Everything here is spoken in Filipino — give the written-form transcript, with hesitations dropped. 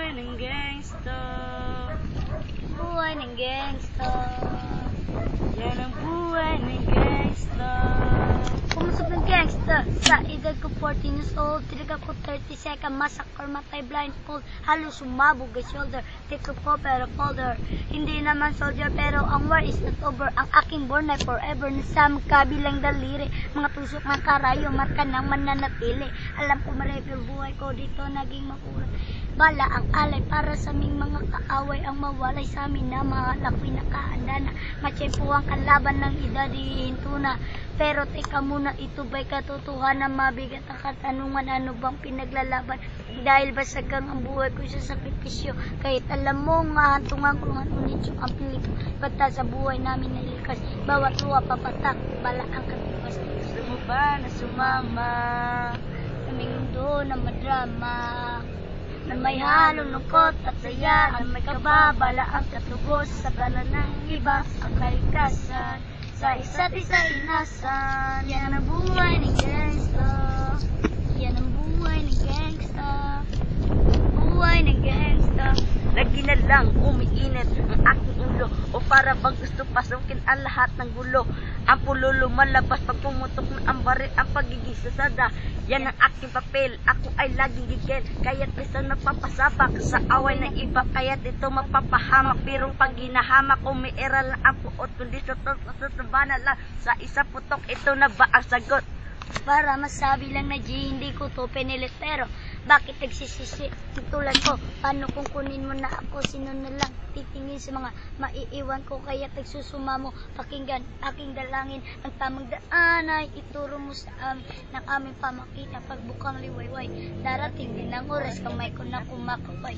buhay ng gangsta. Buhay ng gangsta. Yan ang buhay ng gangsta. Pumusok ng gangsta. Sa edad ko 14 years old, tinaga ko 30 massacre, matay blindfold, halos sumabog ang shoulder, take ko pero folder. Hindi naman soldier pero ang war is not over. Ang aking born ay forever, nasa magkabilang daliri, mga tusok ng karayo, marka ng mananatili. Alam ko marami buhay ko dito naging makulat. Bala ang alay para sa aming mga kaaway, ang mawalay sa amin na mahal ako'y nakaanda na. Matsyempo ang kalaban ng edad ihinto na. Pero teka muna, ito ba'y katotohanan? Mabigat ang katanungan, ano bang pinaglalaban? Dahil ba sagang ang buhay ko sa sakripisyo? Kahit alam mo nga hantungan ko ng unitsyo ang piliko. Bata sa buhay namin nalikas, bawat luwa papatak, bala ang katipas. Gusto mo ba na sumama? Kaming mundo na madrama, na may halong lungkot at saya, na may kababala ang katugos sa kanan ng iba, ang kalikasan sa isa't isa inasan. Yan ang buhay ng gangsta. Yan ang buhay ng gangsta. Buhay ng gangsta. Lagi na lang umiinit ang aking ulo, o para bang gusto pasukin ang lahat ng gulo. Ang pulo lumalabas pag pumutok ng ang baril, ang pagiging sasada. Yan ang aking papel, ako ay laging gigil, kaya't isang napapasabak sa away ng iba, kaya't ito mapapahamak. Pero pag ginahamak, umiira lang ang puot, kundi susubana lang sa isa putok. Ito na ba ang sagot? Para masabi lang na G, hindi ko to pinilit. Pero bakit nagsisisi tulad ko? Paano kung kunin mo na ako? Sino na lang titingin sa mga maiiwan ko? Kaya nagsusuma mo, pakinggan aking dalangin. Ang tamang daan ay ituro mo sa amin ng aming pamakita. Pagbukang liwayway, darating din ang oras, kamay ko na kumakabay.